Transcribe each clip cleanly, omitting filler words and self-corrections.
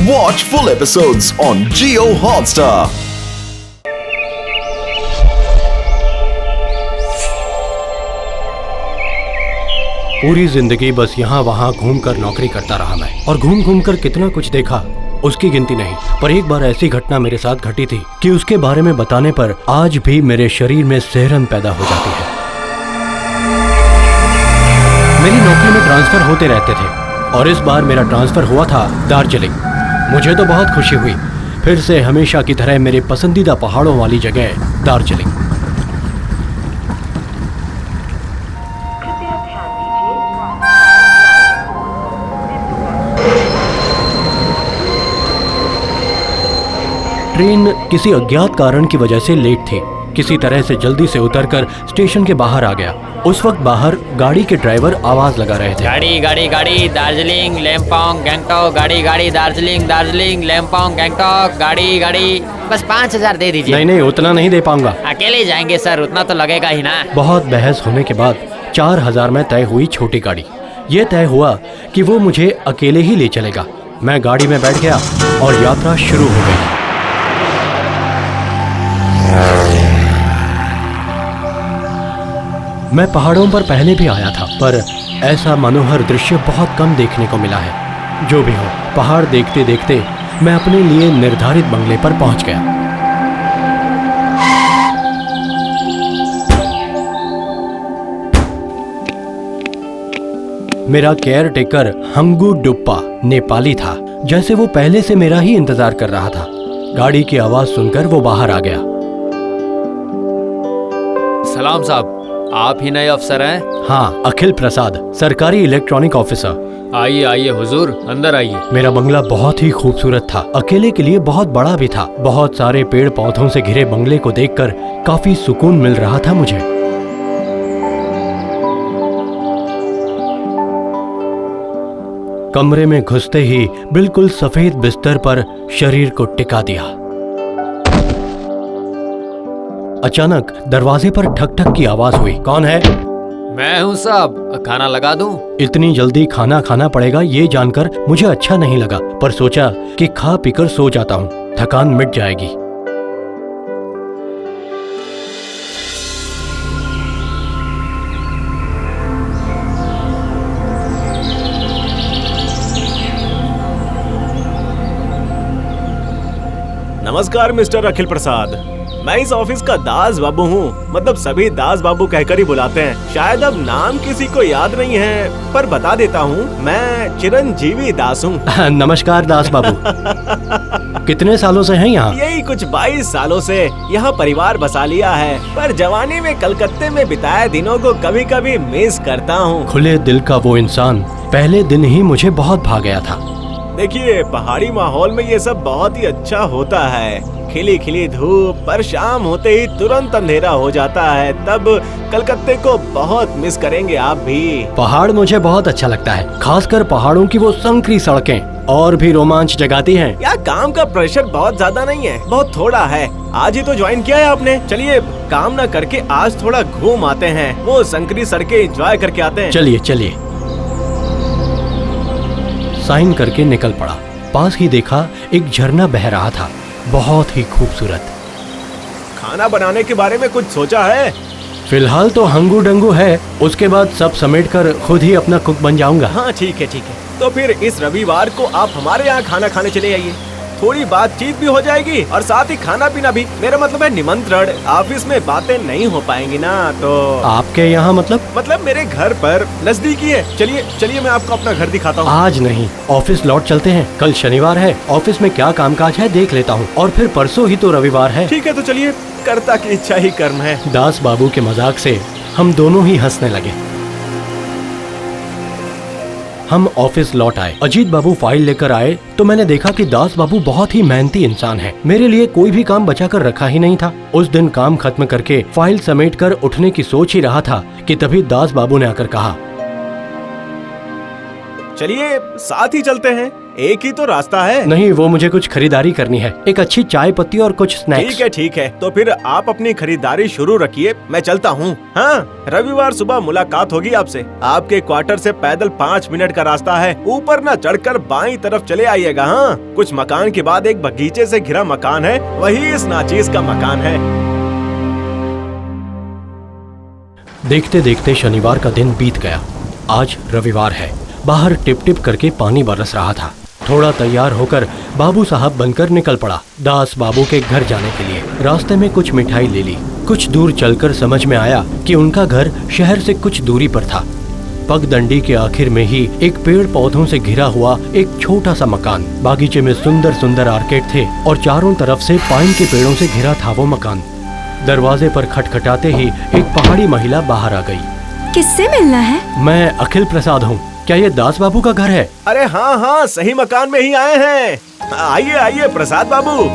Watch full episodes on Jio Hotstar. पूरी जिंदगी बस यहाँ वहाँ घूमकर नौकरी करता रहा मैं, और घूम घूम कर कितना कुछ देखा उसकी गिनती नहीं। पर एक बार ऐसी घटना मेरे साथ घटी थी कि उसके बारे में बताने पर आज भी मेरे शरीर में सिहरन पैदा हो जाती है। मेरी नौकरी में ट्रांसफर होते रहते थे और इस बार मेरा ट्रांसफर हुआ था दार्जिलिंग। मुझे तो बहुत खुशी हुई, फिर से हमेशा की तरह मेरे पसंदीदा पहाड़ों वाली जगह दार्जिलिंग। ट्रेन किसी अज्ञात कारण की वजह से लेट थी। किसी तरह से जल्दी से उतरकर स्टेशन के बाहर आ गया। उस वक्त बाहर गाड़ी के ड्राइवर आवाज लगा रहे थे, गाड़ी गाड़ी गाड़ी दार्जिलिंग लेम्पोंग गैंगटॉक, गाड़ी गाड़ी दार्जिलिंग दार्जिलिंग लेम्पोंग गैंगटॉक, गाड़ी गाड़ी। बस 5,000 दे दीजिए। नहीं नहीं, उतना नहीं दे पाऊंगा। अकेले जाएंगे सर, उतना तो लगेगा ही ना। बहुत बहस होने के बाद 4,000 में तय हुई छोटी गाड़ी। ये तय हुआ कि वो मुझे अकेले ही ले चलेगा। मैं गाड़ी में बैठ गया और यात्रा शुरू हो गई। मैं पहाड़ों पर पहले भी आया था, पर ऐसा मनोहर दृश्य बहुत कम देखने को मिला है। जो भी हो, पहाड़ देखते देखते मैं अपने लिए निर्धारित बंगले पर पहुंच गया। मेरा केयर टेकर हंगू डुप्पा नेपाली था, जैसे वो पहले से मेरा ही इंतजार कर रहा था। गाड़ी की आवाज सुनकर वो बाहर आ गया। सलाम साहब, आप ही नए अफसर हैं? हाँ, अखिल प्रसाद, सरकारी इलेक्ट्रॉनिक ऑफिसर। आइए आइए हुजूर, अंदर आइए। मेरा बंगला बहुत ही खूबसूरत था, अकेले के लिए बहुत बड़ा भी था। बहुत सारे पेड़ पौधों से घिरे बंगले को देखकर काफी सुकून मिल रहा था मुझे। कमरे में घुसते ही बिल्कुल सफेद बिस्तर पर शरीर को टिका दिया। अचानक दरवाजे पर ठक ठक की आवाज हुई। कौन है? मैं हूँ साहब, खाना लगा दूं? इतनी जल्दी खाना खाना पड़ेगा ये जानकर मुझे अच्छा नहीं लगा, पर सोचा कि खा पीकर सो जाता हूँ, थकान मिट जाएगी। नमस्कार मिस्टर अखिल प्रसाद, मैं इस ऑफिस का दास बाबू हूँ। मतलब सभी दास बाबू कहकर ही बुलाते हैं। शायद अब नाम किसी को याद नहीं है, पर बता देता हूँ, मैं चिरंजीवी दास हूँ। नमस्कार दास बाबू। कितने सालों से हैं यहाँ? यही कुछ 22 सालों से यहाँ परिवार बसा लिया है, पर जवानी में कलकत्ते में बिताए दिनों को कभी कभी मिस करता हूँ। खुले दिल का वो इंसान पहले दिन ही मुझे बहुत भा गया था। देखिए, पहाड़ी माहौल में ये सब बहुत ही अच्छा होता है। खिली खिली धूप, पर शाम होते ही तुरंत अंधेरा हो जाता है। तब कलकत्ते को बहुत मिस करेंगे आप भी। पहाड़ मुझे बहुत अच्छा लगता है, खासकर पहाड़ों की वो संकरी सड़कें और भी रोमांच जगाती हैं। यार, काम का प्रेशर बहुत ज्यादा नहीं है, बहुत थोड़ा है। आज ही तो ज्वाइन किया है आपने। चलिए, काम ना करके आज थोड़ा घूम आते हैं, वो संकरी सड़कें एंजॉय करके आते हैं। चलिए चलिए। साइन करके निकल पड़ा। पास ही देखा एक झरना बह रहा था, बहुत ही खूबसूरत। खाना बनाने के बारे में कुछ सोचा है? फिलहाल तो हंगू डंगू है, उसके बाद सब समेटकर खुद ही अपना कुक बन जाऊंगा। हाँ ठीक है ठीक है। तो फिर इस रविवार को आप हमारे यहाँ खाना खाने चले आइए। थोड़ी बातचीत भी हो जाएगी और साथ ही खाना पीना भी। मेरा मतलब है निमंत्रण। ऑफिस में बातें नहीं हो पाएंगी ना, तो आपके यहाँ मतलब मेरे घर पर नजदीकी है। चलिए चलिए, मैं आपको अपना घर दिखाता हूँ। आज नहीं, ऑफिस लौट चलते हैं। कल शनिवार है, ऑफिस में क्या कामकाज है देख लेता हूँ, और फिर परसों ही तो रविवार है। ठीक है, तो चलिए, कर्ता की इच्छा ही कर्म है। दास बाबू के मजाक से हम दोनों ही हंसने लगे। हम ऑफिस लौट आए। अजीत बाबू फाइल लेकर आए तो मैंने देखा कि दास बाबू बहुत ही मेहनती इंसान है। मेरे लिए कोई भी काम बचा कर रखा ही नहीं था। उस दिन काम खत्म करके फाइल समेट कर उठने की सोच ही रहा था कि तभी दास बाबू ने आकर कहा, चलिए साथ ही चलते हैं। एक ही तो रास्ता है। नहीं, वो मुझे कुछ खरीदारी करनी है, एक अच्छी चाय पत्ती और कुछ स्नैक्स। ठीक है, तो फिर आप अपनी खरीदारी शुरू रखिए, मैं चलता हूँ। हाँ, रविवार सुबह मुलाकात होगी आपसे। आपके क्वार्टर से पैदल 5 मिनट का रास्ता है। ऊपर न चढ़कर बाईं तरफ चले आइएगा। हाँ, कुछ मकान के बाद एक बगीचे से घिरा मकान है, वही इस नाचीज का मकान है। देखते देखते शनिवार का दिन बीत गया। आज रविवार है। बाहर टिप टिप करके पानी बरस रहा था। थोड़ा तैयार होकर बाबू साहब बनकर निकल पड़ा दास बाबू के घर जाने के लिए। रास्ते में कुछ मिठाई ले ली। कुछ दूर चलकर समझ में आया कि उनका घर शहर से कुछ दूरी पर था। पगडंडी के आखिर में ही एक पेड़ पौधों से घिरा हुआ एक छोटा सा मकान। बागीचे में सुंदर सुंदर आर्केड थे और चारों तरफ से पाइन के पेड़ों से घिरा था वो मकान। दरवाजे पर खटखटाते ही एक पहाड़ी महिला बाहर आ गई। किससे मिलना है? मैं अखिल प्रसाद हूँ। क्या ये दास बाबू का घर है? अरे हाँ, सही मकान में ही आए हैं। आइए प्रसाद बाबू,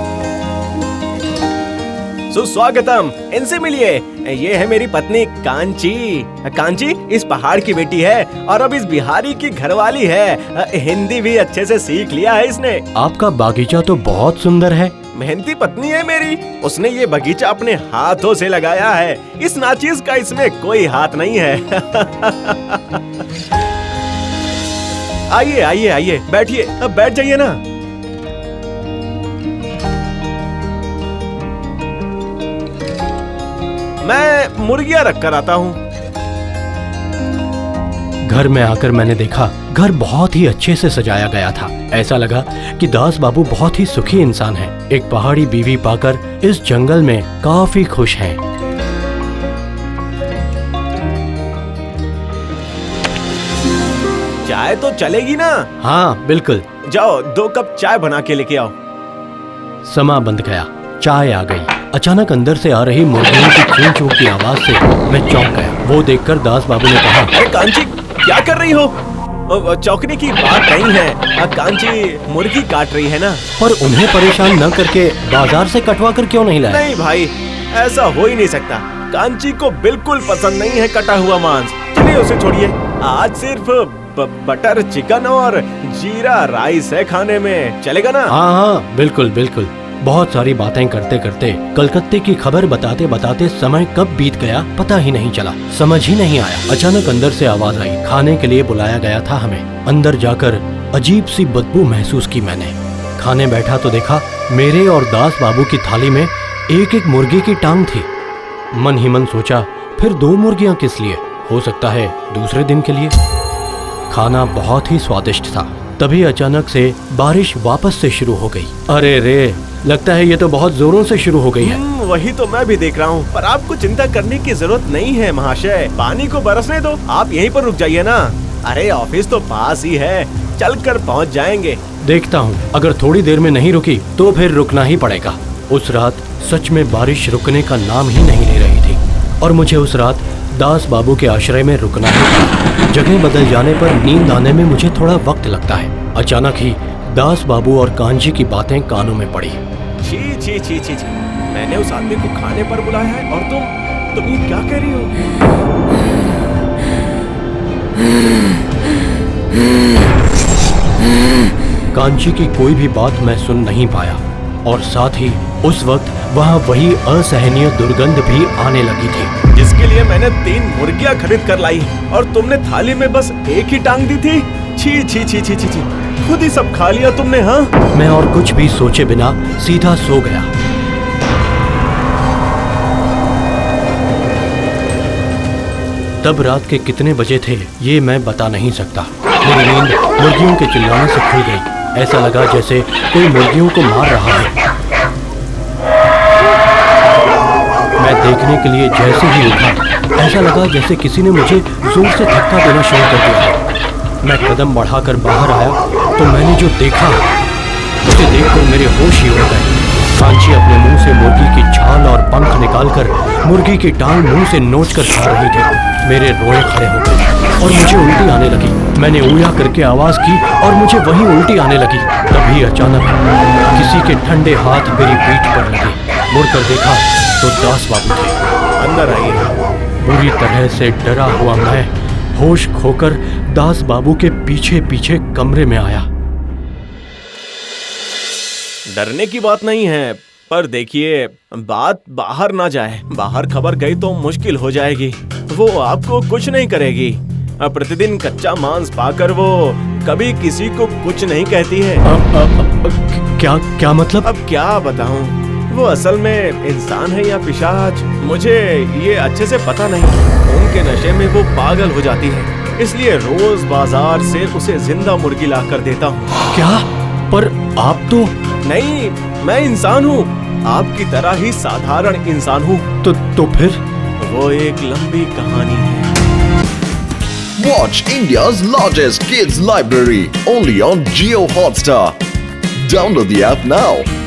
सुस्वागतम। इनसे मिलिए, ये है मेरी पत्नी कांची। कांची इस पहाड़ की बेटी है और अब इस बिहारी की घरवाली है। हिंदी भी अच्छे से सीख लिया है इसने। आपका बागीचा तो बहुत सुंदर है। मेहनती पत्नी है मेरी, उसने ये बगीचा अपने हाथों से लगाया है। इस नाचीज का इसमें कोई हाथ नहीं है। आइए, बैठिए, अब बैठ जाइए ना। मैं मुर्गियां रख कर आता हूँ। घर में आकर मैंने देखा घर बहुत ही अच्छे से सजाया गया था। ऐसा लगा कि दास बाबू बहुत ही सुखी इंसान हैं। एक पहाड़ी बीवी पाकर इस जंगल में काफी खुश हैं। चाय तो चलेगी ना? हाँ बिल्कुल। जाओ 2 कप चाय बना के लेके आओ। समा बंध गया, चाय आ गई। अचानक अंदर से आ रही मुर्गियों की चूं चूं की आवाज से मैं चौंक गया। वो देखकर दास बाबू ने कहा, अरे कांची, क्या कर रही हो? चौंकने की बात नहीं है, कांची मुर्गी काट रही है ना। पर उन्हें परेशान न करके बाजार से कटवा कर क्यों नहीं लाए? नहीं भाई, ऐसा हो ही नहीं सकता। कांची को बिल्कुल पसंद नहीं है कटा हुआ मांस। चलिए उसे छोड़िए। आज सिर्फ बटर चिकन और जीरा राइस है खाने में, चलेगा ना? हाँ, बिल्कुल बिल्कुल। बहुत सारी बातें करते करते कलकत्ते की खबर बताते बताते समय कब बीत गया पता ही नहीं चला, समझ ही नहीं आया। अचानक अंदर से आवाज आई, खाने के लिए बुलाया गया था हमें। अंदर जाकर अजीब सी बदबू महसूस की मैंने। खाने बैठा तो देखा मेरे और दास बाबू की थाली में एक एक मुर्गी की टांग थी। मन ही मन सोचा, फिर 2 मुर्गियां किस लिए? हो सकता है दूसरे दिन के लिए। खाना बहुत ही स्वादिष्ट था। तभी अचानक से बारिश वापस से शुरू हो गई। अरे रे, लगता है ये तो बहुत जोरों से शुरू हो गई है। वही तो मैं भी देख रहा हूँ, पर आपको चिंता करने की जरूरत नहीं है महाशय। पानी को बरसने दो, आप यहीं पर रुक जाइए ना। अरे ऑफिस तो पास ही है, चलकर पहुँच जाएंगे। देखता हूँ, अगर थोड़ी देर में नहीं रुकी तो फिर रुकना ही पड़ेगा। उस रात सच में बारिश रुकने का नाम ही नहीं ले रही थी और मुझे उस रात दास बाबू के आश्रय में रुकना ही था। जगह बदल जाने पर नींद आने में मुझे थोड़ा वक्त लगता है। अचानक ही दास बाबू और कांची की बातें कानों में पड़ी। छी, मैंने उस आदमी को खाने पर बुलाया है और तुम ये क्या कह रही हो? कांची की कोई भी बात मैं सुन नहीं पाया और साथ ही उस वक्त वहाँ वही असहनीय दुर्गंध भी आने लगी थी जिसके लिए मैंने 3 मुर्गियां खरीद कर लाई और तुमने थाली में बस एक ही टांग दी थी। छी, खुद ही सब खा लिया तुमने। हाँ, मैं और कुछ भी सोचे बिना सीधा सो गया। तब रात के कितने बजे थे ये मैं बता नहीं सकता। मेरी नींद मुर्गियों के चिल्लाने से खुल गई। ऐसा लगा जैसे कोई मुर्गियों को मार रहा है। मैं देखने के लिए जैसे ही उठा, ऐसा लगा जैसे किसी ने मुझे जोर से धक्का देना शुरू कर दिया। मैं कदम बढ़ाकर बाहर आया तो मैंने जो देखा उसे देखकर मेरे होश ही उड़ गए। कांची अपने मुंह से मुर्गी की छाल और पंख निकालकर मुर्गी की टांग मुंह से नोचकर खा रही थी। मेरे रोए खड़े हो गए और मुझे उल्टी आने लगी। मैंने ऊया करके आवाज की और मुझे वही उल्टी आने लगी। तभी अचानक किसी के ठंडे हाथ मेरी पीठ पर लगे। मुड़कर देखा तो दास बाबू थे। अंदर आइए। बुरी तरह से डरा हुआ मैं होश खोकर दास बाबू के पीछे पीछे कमरे में आया। डरने की बात नहीं है, पर देखिए बात बाहर ना जाए। बाहर खबर गई तो मुश्किल हो जाएगी। वो आपको कुछ नहीं करेगी। प्रतिदिन कच्चा मांस पाकर वो कभी किसी को कुछ नहीं कहती है। क्या क्या मतलब? अब क्या बताऊं, वो असल में इंसान है या पिशाच, मुझे ये अच्छे से पता नहीं। खून के नशे में वो पागल हो जाती है, इसलिए रोज बाजार से उसे जिंदा मुर्गी ला कर देता हूँ। क्या? पर आप तो नहीं, मैं इंसान हूँ, आपकी तरह ही साधारण इंसान हूँ। तो फिर वो एक लंबी कहानी है। Watch India's largest kids library only on Jio Hotstar. Download the app now.